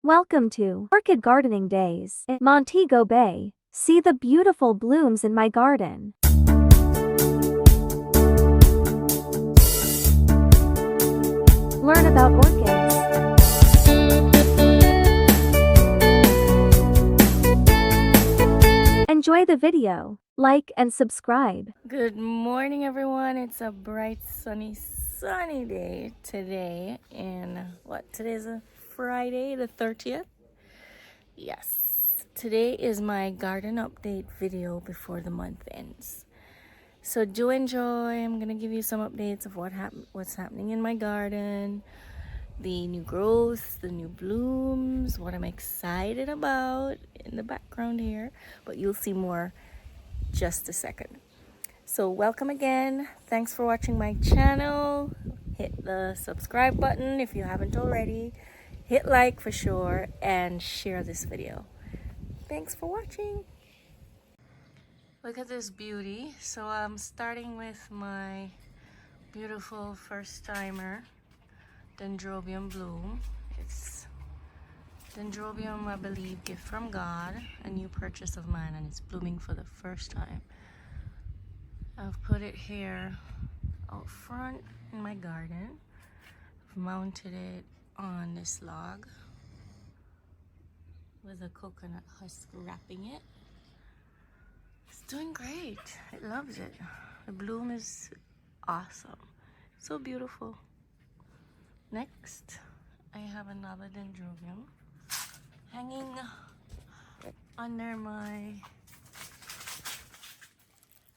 Welcome to Orchid Gardening Days at Montego Bay. See the beautiful blooms in my garden. Learn about orchids. Enjoy the video, like and subscribe. Good morning, everyone. It's a bright, sunny day today. And today's a Friday, the 30th. Yes, today is my garden update video before the month ends. So do enjoy. I'm gonna give you some updates of what's happening in my garden, the new growth, the new blooms, what I'm excited about in the background here. But you'll see more just a second. So welcome again. Thanks for watching my channel. Hit the subscribe button if you haven't already. Hit like for sure and share this video. Thanks for watching. Look at this beauty. So I'm starting with my beautiful first timer Dendrobium bloom. It's Dendrobium, I believe, gift from God, a new purchase of mine, and it's blooming for the first time. I've put it here out front in my garden. I've mounted it on this log with a coconut husk wrapping it. It's doing great. It loves it. The bloom is awesome. So beautiful. Next, I have another Dendrobium hanging under my...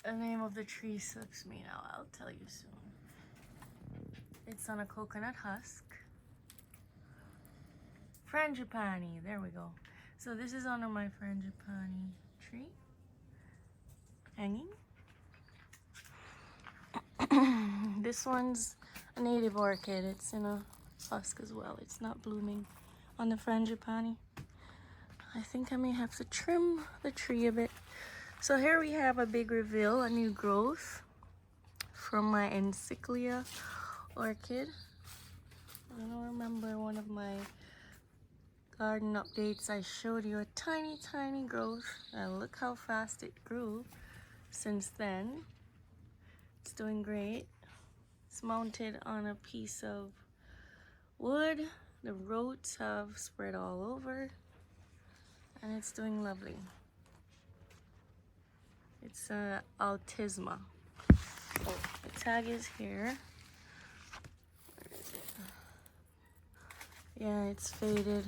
The name of the tree slips me now. I'll tell you soon. It's on a coconut husk. Frangipani, there we go. So this is under my frangipani tree, hanging. This one's a native orchid. It's in a husk as well. It's not blooming on the frangipani. I think I may have to trim the tree a bit. So here we have a big reveal, a new growth from my Cattleya orchid. I don't remember one of my garden updates. I showed you a tiny growth. And look how fast it grew since then. It's doing great. It's mounted on a piece of wood. The roots have spread all over and it's doing lovely. It's Altisma. Oh, the tag is here. Where is it? Yeah, it's faded.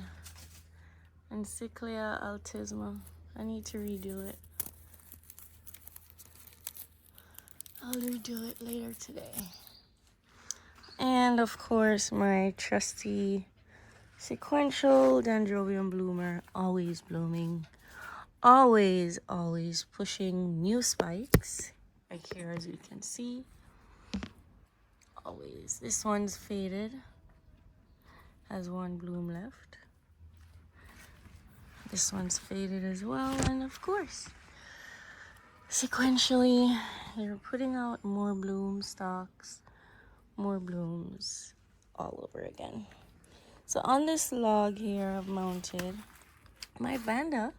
And Cattleya Altisma. I need to redo it. I'll redo it later today. And of course, my trusty sequential Dendrobium bloomer, always blooming. Always pushing new spikes, like here as you can see. Always. This one's faded, has one bloom left. This one's faded as well, and of course, sequentially, they're putting out more bloom stalks, more blooms all over again. So on this log here I've mounted my Vanda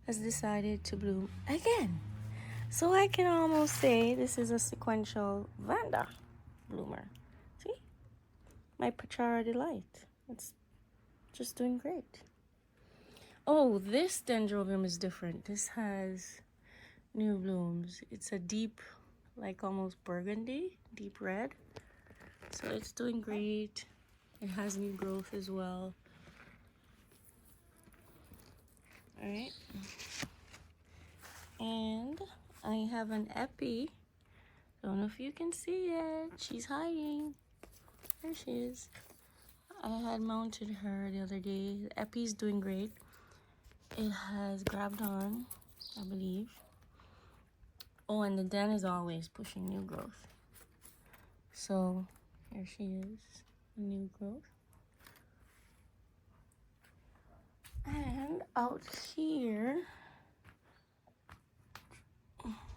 has decided to bloom again. So I can almost say this is a sequential Vanda bloomer. See? My Pachara Delight. It's just doing great. Oh, this Dendrobium is different. This has new blooms. It's a deep, like almost burgundy, deep red. So it's doing great. It has new growth as well. Alright, and I have an epi. Don't know if you can see it. She's hiding. There she is. I had mounted her the other day. The epi's doing great. It has grabbed on, I believe. Oh, and the den is always pushing new growth. So here she is, new growth. And out here,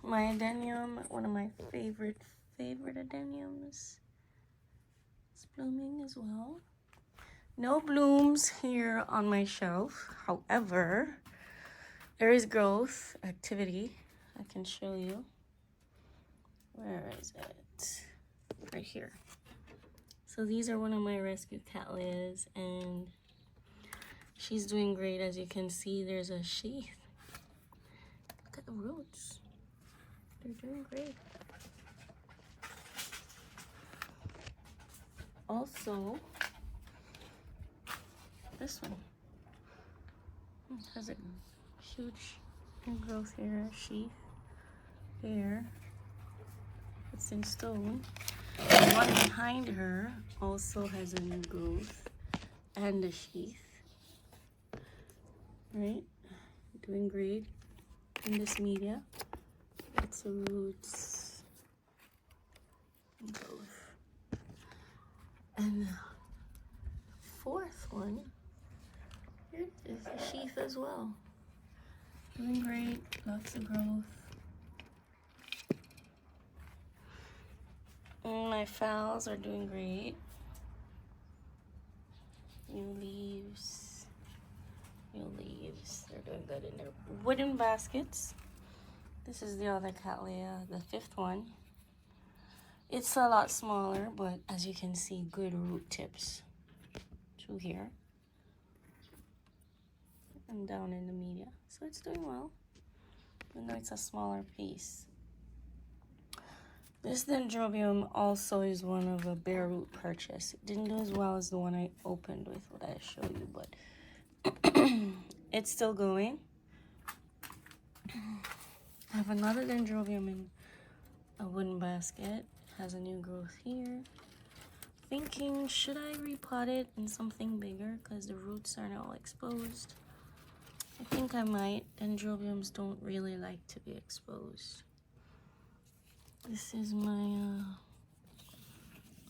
my Adenium, one of my favorite Adeniums, is blooming as well. No blooms here on my shelf. However, there is growth activity. I can show you. Where is it? Right here. So these are one of my rescue Cattleyas, and she's doing great. As you can see, there's a sheath. Look at the roots. They're doing great. Also, this one has a huge new growth here, sheath here. It's in stone. The one behind her also has a new growth and a sheath. Right? Doing great in this media. Lots of roots and growth. And the fourth one, here is a sheath as well. Doing great, lots of growth. And my phals are doing great. New leaves. They're doing good in their wooden baskets. This is the other Cattleya, the fifth one. It's a lot smaller, but as you can see, good root tips through here and down in the media. So it's doing well, even though it's a smaller piece. This Dendrobium also is one of a bare root purchase. It didn't do as well as the one I opened with what I showed you, but it's still going. I have another Dendrobium in a wooden basket. It has a new growth here. Thinking, should I repot it in something bigger because the roots are now exposed? I think I might. Dendrobiums don't really like to be exposed. This is my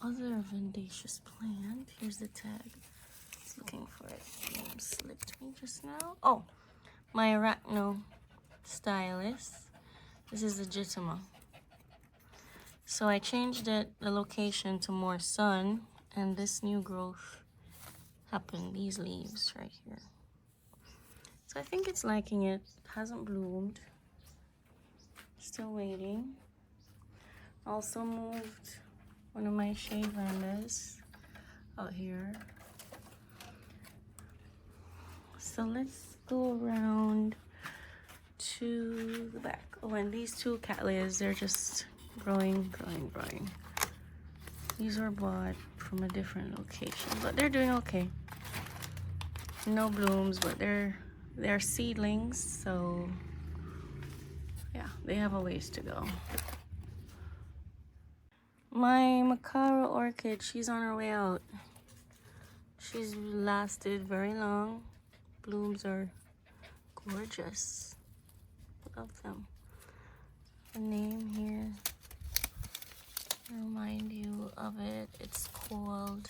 other vivacious plant. Here's the tag. I was looking for it. It slipped me just now. Oh, my arachno stylus. This is legitima. So I changed it, the location to more sun, and this new growth happened. These leaves right here. So I think it's liking it. It hasn't bloomed. Still waiting. Also moved one of my shade vandas out here. So let's go around to the back. Oh, and these two Cattleyas, they're just growing. These were bought from a different location, but they're doing okay. No blooms, but they're seedlings, so yeah, they have a ways to go. My Macaro orchid, she's on her way out. She's lasted very long. Blooms are gorgeous. Love them. The name here, remind you of it. It's called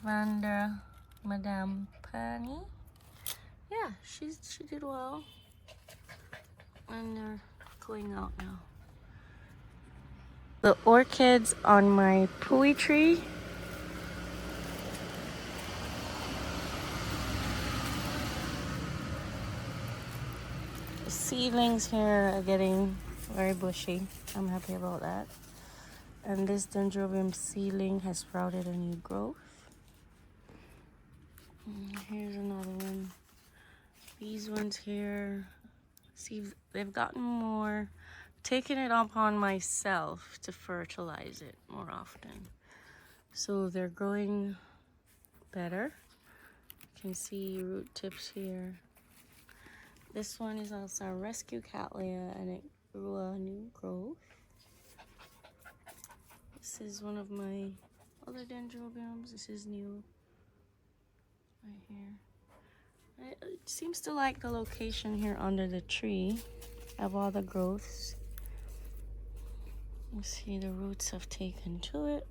Vanda Madame Pani. Yeah, she did well. And they're going out now. The orchids on my pui tree. The seedlings here are getting very bushy. I'm happy about that. And this Dendrobium seedling has sprouted a new growth. Here's another one. These ones here, see, they've gotten more. Taking it upon myself to fertilize it more often. So they're growing better. You can see root tips here. This one is also a rescue Cattleya, and it grew a new growth. This is one of my other Dendrobiums. This is new right here. It seems to like the location here under the tree of all the growths. You see the roots have taken to it.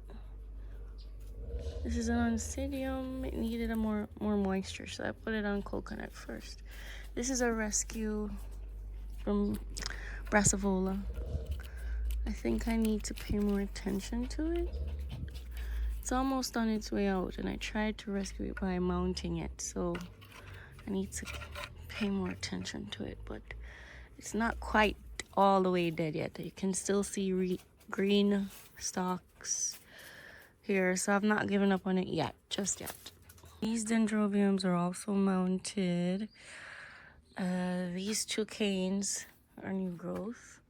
This is an Oncidium. It needed a more moisture, so I put it on coconut first. This is a rescue from Brassivola. I think I need to pay more attention to it. It's almost on its way out, and I tried to rescue it by mounting it, so I need to pay more attention to it, but it's not quite all the way dead yet. You can still see green stalks here, so I've not given up on it yet, just yet. These dendrobiums are also mounted. These two canes are new growth,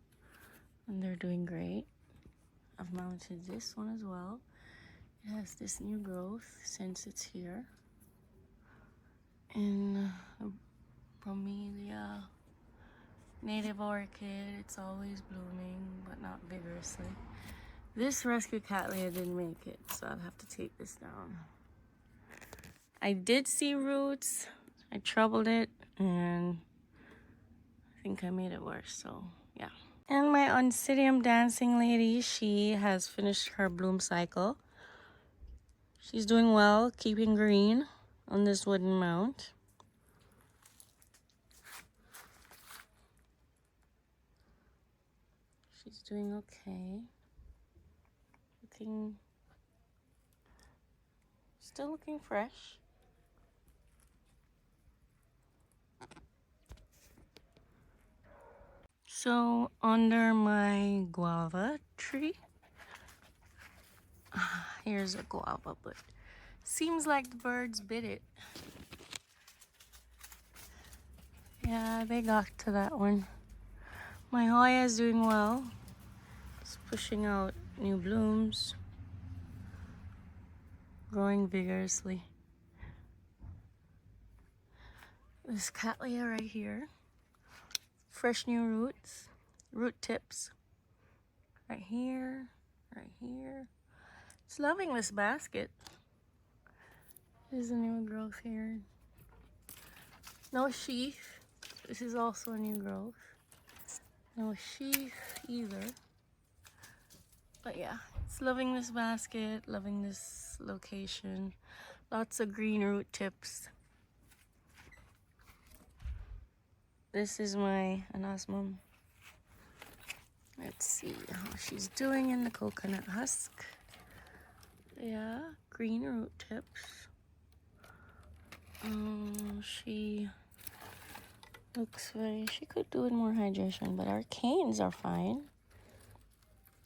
and they're doing great. I've mounted this one as well. It has this new growth since it's here. And Bromelia native orchid, it's always blooming, but not vigorously. This rescue Cattleyas didn't make it, so I'll have to take this down. I did see roots. I troubled it, and I think I made it worse, so yeah. And my Oncidium dancing lady, she has finished her bloom cycle. She's doing well, keeping green on this wooden mount. She's doing okay. Still looking fresh. So under my guava tree, here's a guava, but seems like the birds bit it. Yeah, they got to that one. My Hoya is doing well. It's pushing out new blooms, growing vigorously. This Cattleya right here, fresh new roots, root tips, right here, right here. It's loving this basket. There's a new growth here. No sheath. This is also a new growth. No sheath either. But yeah, it's loving this basket, loving this location. Lots of green root tips. This is my anosmum. Let's see how she's doing in the coconut husk. Yeah, green root tips. She looks she could do with more hydration, but our canes are fine.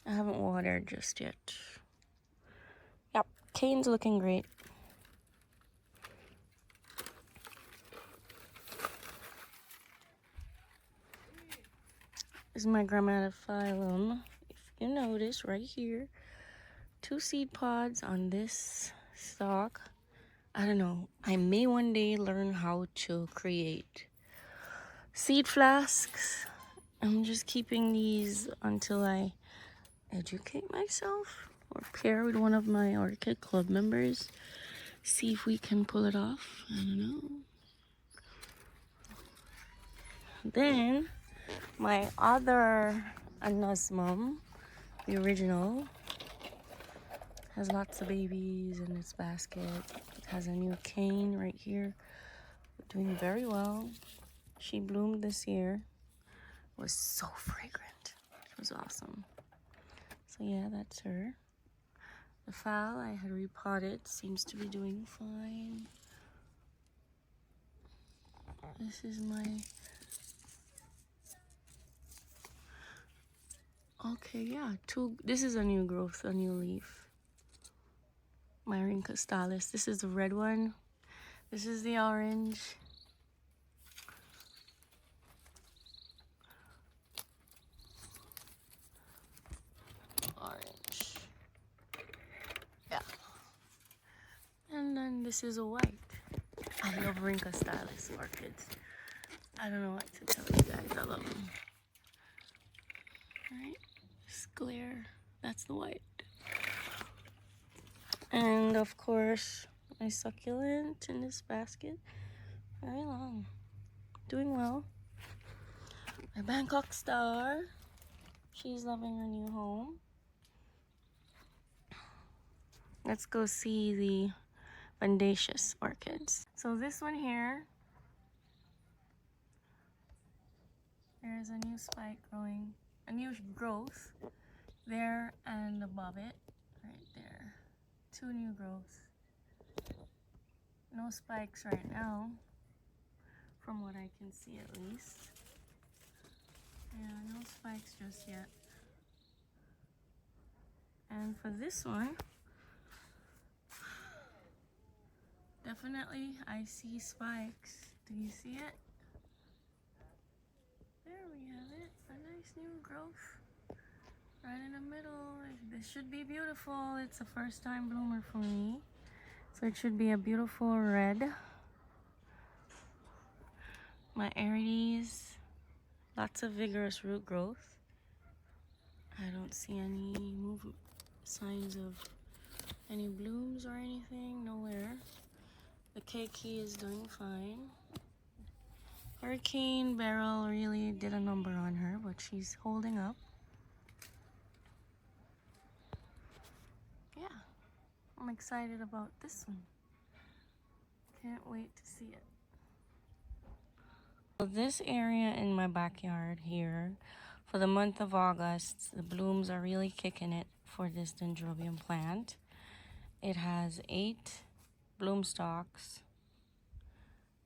I haven't watered just yet. Yep, cane's looking great. This is my grammatophyllum. If you notice right here, 2 seed pods on this stalk. I don't know, I may one day learn how to create seed flasks. I'm just keeping these until I educate myself or pair with one of my orchid club members. See if we can pull it off. I don't know. Then my other anosmum, the original, has lots of babies in this basket. It has a new cane right here, doing very well. She bloomed this year. It was so fragrant. It was awesome. So yeah, that's her. The fowl I had repotted seems to be doing fine. This is my... Okay, yeah, this is a new growth, a new leaf. My Rincostalis. This is the red one. This is the orange. Orange. Yeah. And then this is a white. I love Rincostalis orchids. I don't know what to tell you guys. I love them. Alright. This glare. That's the white. And of course, my succulent in this basket. Very long. Doing well. My Bangkok star. She's loving her new home. Let's go see the Bandaceous orchids. So this one here, there's a new spike growing, a new growth there and above it, right there. 2 new growths. No spikes right now, from what I can see at least. Yeah, no spikes just yet. And for this one, definitely I see spikes. Do you see it? There we have it. A nice new growth. Right in the middle. This should be beautiful. It's a first time bloomer for me. So it should be a beautiful red. My Arides, lots of vigorous root growth. I don't see any signs of any blooms or anything, nowhere. The keiki is doing fine. Hurricane Beryl really did a number on her, but she's holding up. Yeah, I'm excited about this one. Can't wait to see it. So this area in my backyard here, for the month of August, the blooms are really kicking it for this Dendrobium plant. It has 8 bloom stalks,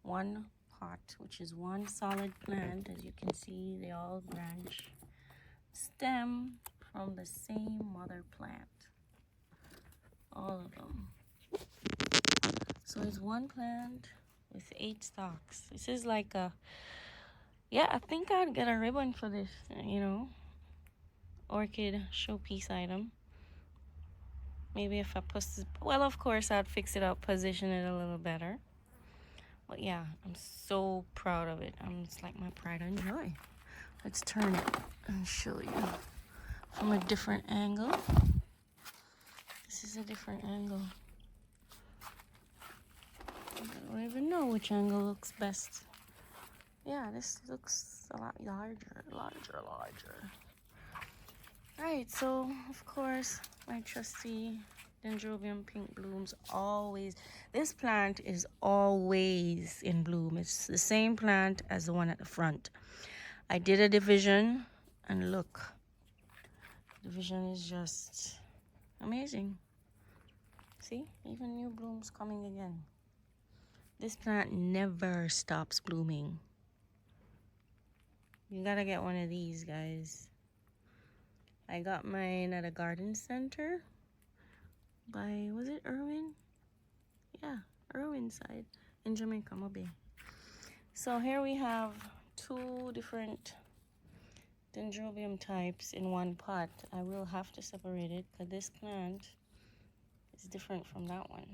1 pot, which is 1 solid plant. As you can see, they all branch, stem from the same mother plant. All of them. So it's 1 plant with 8 stalks. This is like a, yeah, I think I'd get a ribbon for this, you know, orchid showpiece item. Maybe if I post it, well, of course, I'd fix it up, position it a little better. But yeah, I'm so proud of it. It's like my pride and joy. Let's turn it and show you from a different angle. This is a different angle. I don't even know which angle looks best. Yeah, this looks a lot larger. Right, so of course my trusty Dendrobium pink blooms always. This plant is always in bloom. It's the same plant as the one at the front. I did a division, and look, division is just amazing. See, even new blooms coming again. This plant never stops blooming. You gotta get one of these, guys. I got mine at a garden center by, was it Irwin? Yeah, Irwin side in Jamaica, Montego Bay. So here we have 2 different Dendrobium types in 1 pot. I will have to separate it because this plant is different from that one.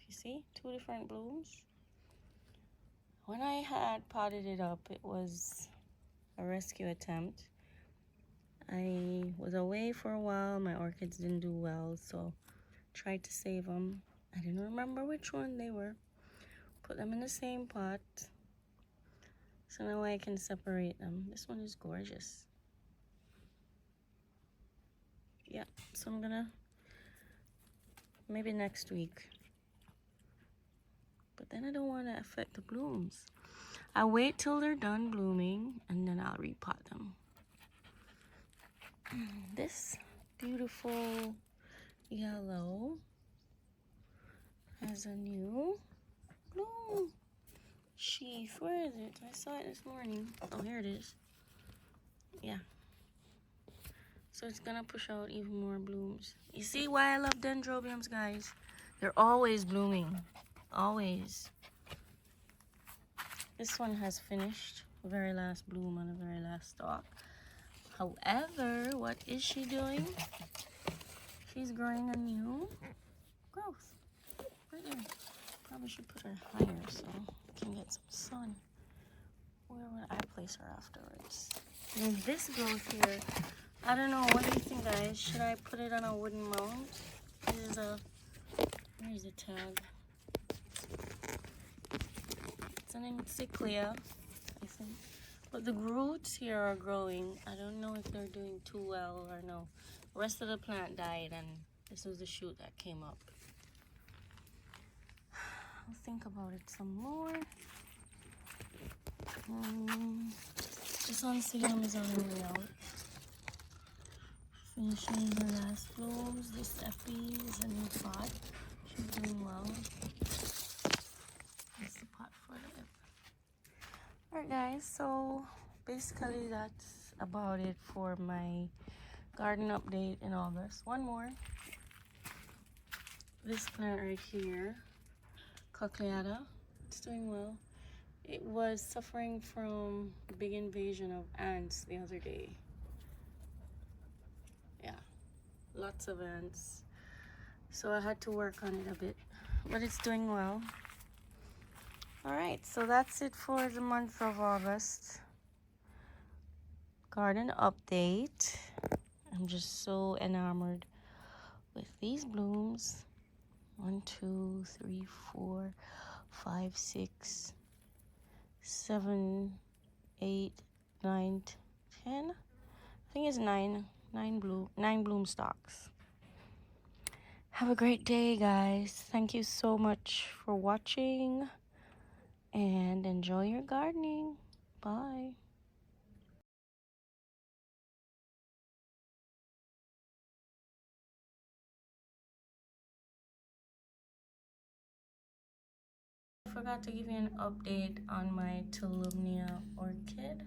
You see, 2 different blooms. When I had potted it up, it was a rescue attempt. I was away for a while. My orchids didn't do well, so tried to save them. I didn't remember which one they were. Put them in the same pot. So now I can separate them. This one is gorgeous. Yeah, so I'm gonna, maybe next week. But then I don't want to affect the blooms. I'll wait till they're done blooming and then I'll repot them. This beautiful yellow has a new bloom sheath. Where is it? I saw it this morning. Oh, here it is. Yeah. So it's gonna push out even more blooms. You see why I love Dendrobiums, guys? They're always blooming. Always. This one has finished. Very last bloom on the very last stalk. However, what is she doing? She's growing a new growth. Right there. Probably should put her higher so I can get some sun. Where would I place her afterwards? And this growth here, I don't know. What do you think, guys? Should I put it on a wooden mount? This is a, where's the tag? It's an encyclia, I think. But the roots here are growing. I don't know if they're doing too well or no. The rest of the plant died and this was the shoot that came up. I'll think about it some more. This Oncidium is on the way out. Finishing the last blooms. This Epi is a new pot. She's doing well. That's the pot for it. Alright guys, so basically that's about it for my garden update in August. One more. This plant right here, Cattleyas, it's doing well. It was suffering from a big invasion of ants the other day. Yeah, lots of ants. So I had to work on it a bit, but it's doing well. Alright, so that's it for the month of August. Garden update. I'm just so enamored with these blooms. 1, 2, 3, 4, 5, 6, 7, 8, 9, 10. I think it's 9 bloom stalks. Have a great day, guys. Thank you so much for watching and enjoy your gardening. Bye. I forgot to give you an update on my Tolumnia orchid.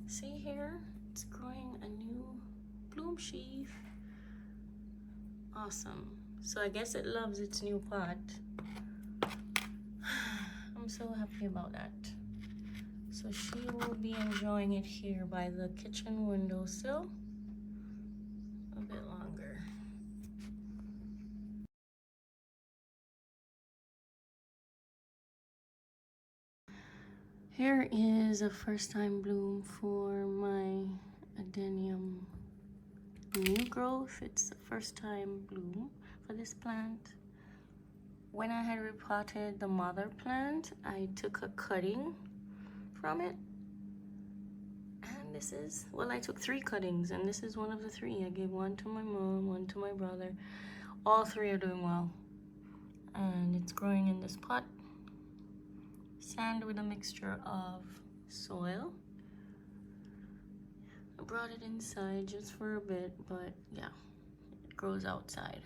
See here, it's growing a new bloom sheath. Awesome. So I guess it loves its new pot. I'm so happy about that. So she will be enjoying it here by the kitchen windowsill a bit longer. Here is a first time bloom for my Adenium new growth. It's the first time bloom for this plant. When I had repotted the mother plant, I took a cutting from it. And this is, well, I took 3 cuttings and this is one of the 3. I gave one to my mom, one to my brother. All 3 are doing well. And it's growing in this pot. Sand with a mixture of soil. I brought it inside just for a bit, but yeah, it grows outside.